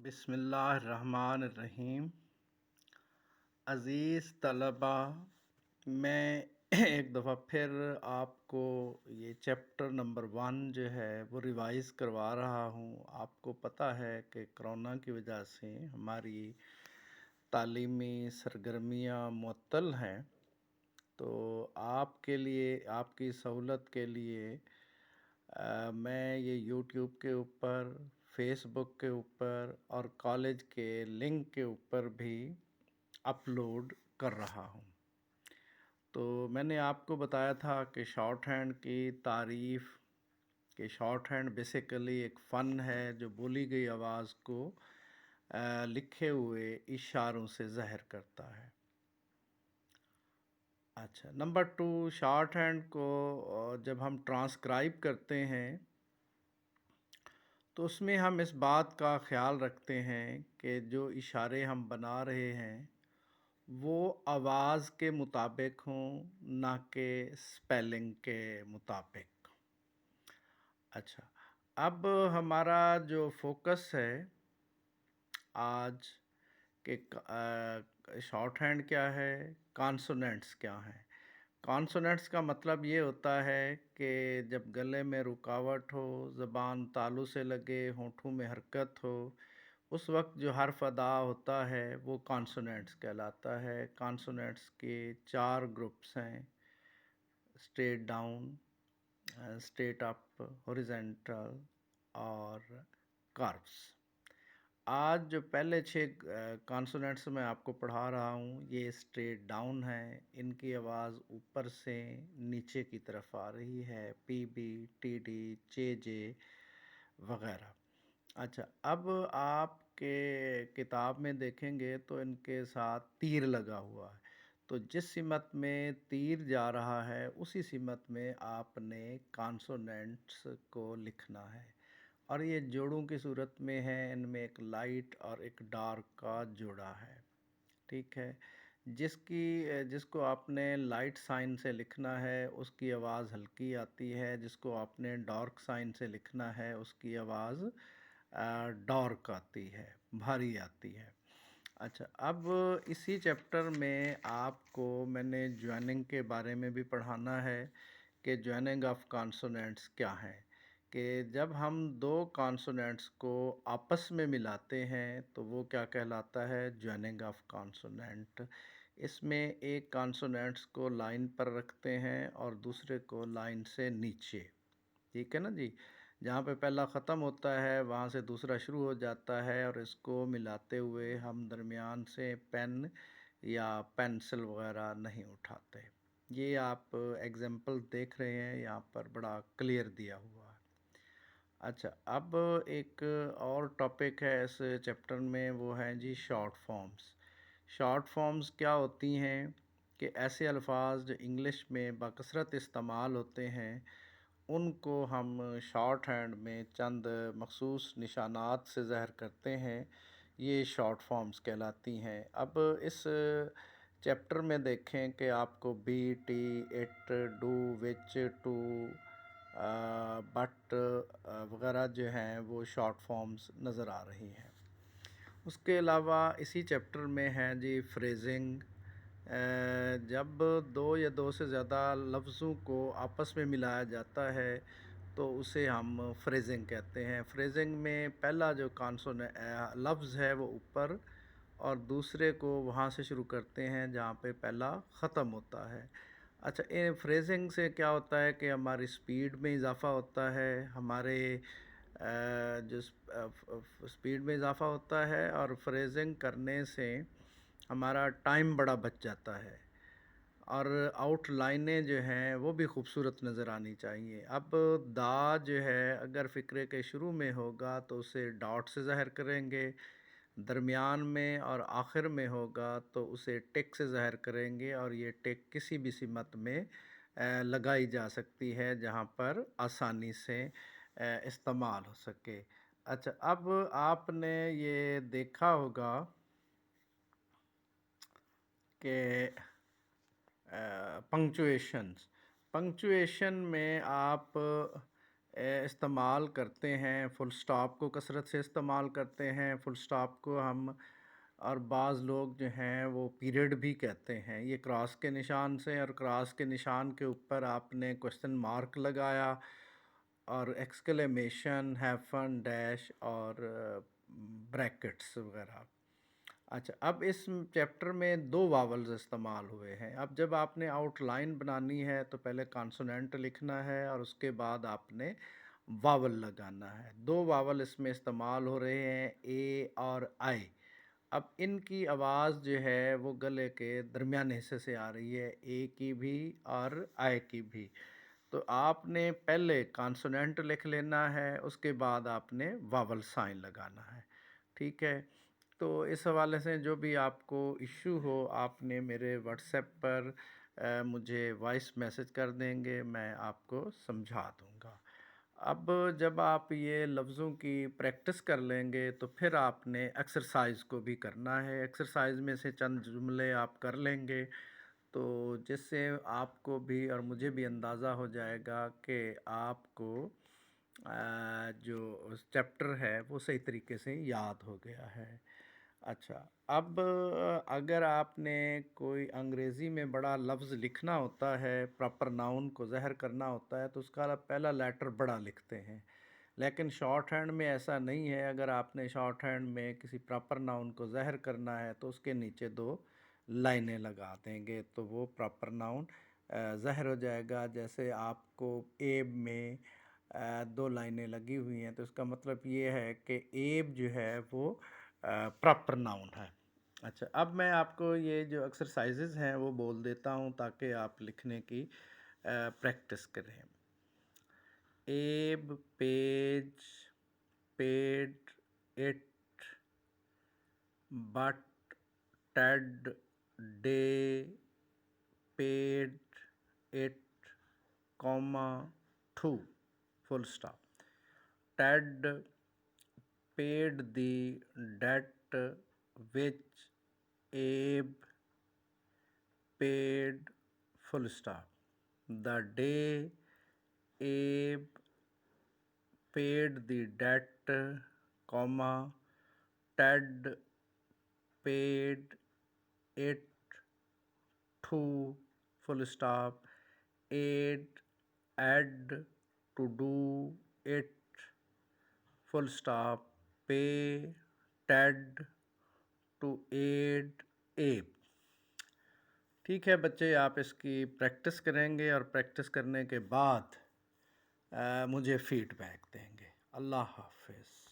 بسم اللہ الرحمن الرحیم۔ عزیز طلبہ، میں ایک دفعہ پھر آپ کو یہ چیپٹر نمبر 1 جو ہے وہ ریوائز کروا رہا ہوں۔ آپ کو پتہ ہے کہ کرونا کی وجہ سے ہماری تعلیمی سرگرمیاں معطل ہیں، تو آپ کے لیے، آپ کی سہولت کے لیے میں یہ یوٹیوب کے اوپر، فیس بک کے اوپر اور کالج کے لنک کے اوپر بھی اپلوڈ کر رہا ہوں۔ تو میں نے آپ کو بتایا تھا کہ شارٹ ہینڈ کی تعریف، کہ شارٹ ہینڈ بیسیکلی ایک فن ہے جو بولی گئی آواز کو لکھے ہوئے اشاروں سے ظاہر کرتا ہے۔ اچھا، نمبر 2، شارٹ ہینڈ کو جب ہم ٹرانسکرائب کرتے ہیں تو اس میں ہم اس بات کا خیال رکھتے ہیں کہ جو اشارے ہم بنا رہے ہیں وہ آواز کے مطابق ہوں، نہ کہ سپیلنگ کے مطابق۔ اچھا، اب ہمارا جو فوکس ہے آج کہ شارٹ ہینڈ کیا ہے، کانسوننٹس کیا ہیں۔ کانسوننٹس کا مطلب یہ ہوتا ہے کہ جب گلے میں رکاوٹ ہو، زبان تالو سے لگے، ہونٹوں میں حرکت ہو، اس وقت جو حرف ادا ہوتا ہے وہ کانسوننٹس کہلاتا ہے۔ کانسوننٹس کے 4 گروپس ہیں: street down, straight up, horizontal اور کاروس۔ آج جو پہلے 6 کانسوننٹس میں آپ کو پڑھا رہا ہوں یہ اسٹریٹ ڈاؤن ہے، ان کی آواز اوپر سے نیچے کی طرف آ رہی ہے، پی بی، ٹی ڈی، جے جے وغیرہ۔ اچھا، اب آپ کے کتاب میں دیکھیں گے تو ان کے ساتھ تیر لگا ہوا ہے، تو جس سمت میں تیر جا رہا ہے اسی سمت میں آپ نے کانسوننٹس کو لکھنا ہے، اور یہ جوڑوں کی صورت میں ہے، ان میں ایک لائٹ اور ایک ڈارک کا جوڑا ہے، ٹھیک ہے۔ جس کو آپ نے لائٹ سائن سے لکھنا ہے اس کی آواز ہلکی آتی ہے، جس کو آپ نے ڈارک سائن سے لکھنا ہے اس کی آواز ڈارک آتی ہے، بھاری آتی ہے۔ اچھا، اب اسی چیپٹر میں آپ کو میں نے جوائننگ کے بارے میں بھی پڑھانا ہے کہ جوائننگ آف کانسوننٹس کیا ہے، کہ جب ہم 2 کانسوننٹس کو آپس میں ملاتے ہیں تو وہ کیا کہلاتا ہے، جوائننگ آف کانسوننٹ۔ اس میں ایک کانسوننٹس کو لائن پر رکھتے ہیں اور دوسرے کو لائن سے نیچے، ٹھیک ہے نا جی۔ جہاں پہ پہلا ختم ہوتا ہے وہاں سے دوسرا شروع ہو جاتا ہے، اور اس کو ملاتے ہوئے ہم درمیان سے پین یا پینسل وغیرہ نہیں اٹھاتے۔ یہ آپ ایگزامپل دیکھ رہے ہیں یہاں پر بڑا کلیئر دیا ہوا ہے۔ اچھا، اب ایک اور ٹاپک ہے اس چیپٹر میں، وہ ہیں جی شارٹ فارمز۔ شارٹ فارمز کیا ہوتی ہیں کہ ایسے الفاظ جو انگلش میں بکثرت استعمال ہوتے ہیں ان کو ہم شارٹ ہینڈ میں چند مخصوص نشانات سے ظاہر کرتے ہیں، یہ شارٹ فارمز کہلاتی ہیں۔ اب اس چیپٹر میں دیکھیں کہ آپ کو بی، ٹی، it, do, which, to, but وغیرہ جو ہیں وہ شارٹ فارمز نظر آ رہی ہیں۔ اس کے علاوہ اسی چیپٹر میں ہے جی فریزنگ۔ جب 2 یا 2 سے زیادہ لفظوں کو آپس میں ملایا جاتا ہے تو اسے ہم فریزنگ کہتے ہیں۔ فریزنگ میں پہلا جو لفظ ہے وہ اوپر اور دوسرے کو وہاں سے شروع کرتے ہیں جہاں پہ پہلا ختم ہوتا ہے۔ اچھا، فریزنگ سے کیا ہوتا ہے کہ ہماری سپیڈ میں اضافہ ہوتا ہے، ہمارے جو سپیڈ میں اضافہ ہوتا ہے، اور فریزنگ کرنے سے ہمارا ٹائم بڑا بچ جاتا ہے، اور آؤٹ لائنیں جو ہیں وہ بھی خوبصورت نظر آنی چاہیے۔ اب دا جو ہے اگر فقرے کے شروع میں ہوگا تو اسے ڈاٹ سے ظاہر کریں گے، درمیان میں اور آخر میں ہوگا تو اسے ٹک سے ظاہر کریں گے، اور یہ ٹک کسی بھی سمت میں لگائی جا سکتی ہے جہاں پر آسانی سے استعمال ہو سکے۔ اچھا، اب آپ نے یہ دیکھا ہوگا کہ پنکچویشن میں آپ استعمال کرتے ہیں، فل سٹاپ کو کثرت سے استعمال کرتے ہیں، فل سٹاپ کو ہم اور بعض لوگ جو ہیں وہ پیریڈ بھی کہتے ہیں، یہ کراس کے نشان سے، اور کراس کے نشان کے اوپر آپ نے کوشچن مارک لگایا اور ایکسکلیمیشن، ہیفن، ڈیش اور بریکٹس وغیرہ۔ اچھا، اب اس چیپٹر میں 2 واولز استعمال ہوئے ہیں۔ اب جب آپ نے آؤٹ لائن بنانی ہے تو پہلے کانسوننٹ لکھنا ہے اور اس کے بعد آپ نے واول لگانا ہے۔ 2 واول اس میں استعمال ہو رہے ہیں، اے اور آئی۔ اب ان کی آواز جو ہے وہ گلے کے درمیانے حصے سے آ رہی ہے، اے کی بھی اور آئی کی بھی۔ تو آپ نے پہلے کانسوننٹ لکھ لینا ہے، اس کے بعد آپ نے واول سائن لگانا ہے، ٹھیک ہے؟ تو اس حوالے سے جو بھی آپ کو ایشو ہو آپ نے میرے واٹس ایپ پر مجھے وائس میسج کر دیں گے، میں آپ کو سمجھا دوں گا۔ اب جب آپ یہ لفظوں کی پریکٹس کر لیں گے تو پھر آپ نے ایکسرسائز کو بھی کرنا ہے۔ ایکسرسائز میں سے چند جملے آپ کر لیں گے تو جس سے آپ کو بھی اور مجھے بھی اندازہ ہو جائے گا کہ آپ کو جو چیپٹر ہے وہ صحیح طریقے سے یاد ہو گیا ہے۔ اچھا، اب اگر آپ نے کوئی انگریزی میں بڑا لفظ لکھنا ہوتا ہے، پراپر ناؤن کو ظاہر کرنا ہوتا ہے تو اس کا پہلا لیٹر بڑا لکھتے ہیں، لیکن شارٹ ہینڈ میں ایسا نہیں ہے۔ اگر آپ نے شارٹ ہینڈ میں کسی پراپر ناؤن کو ظاہر کرنا ہے تو اس کے نیچے 2 لائنیں لگا دیں گے تو وہ پراپر ناؤن ظاہر ہو جائے گا۔ جیسے آپ کو ایب میں 2 لائنیں لگی ہوئی ہیں تو اس کا مطلب یہ ہے کہ ایب جو ہے وہ پراپر ناؤن ہے۔ اچھا، اب میں آپ کو یہ جو ایکسرسائزز ہیں وہ بول دیتا ہوں تاکہ آپ لکھنے کی پریکٹس کریں۔ ایب پیج paid it but Ted day paid it comma 2 full stop. Ted paid the debt which Abe paid full stop. The day Abe paid the debt, comma, Ted paid it to full stop. Add to do it full stop. Pay Ted to aid Abe۔ ٹھیک ہے بچے، آپ اس کی practice کریں گے اور practice کرنے کے بعد مجھے فیڈ بیک دیں گے۔ اللہ حافظ۔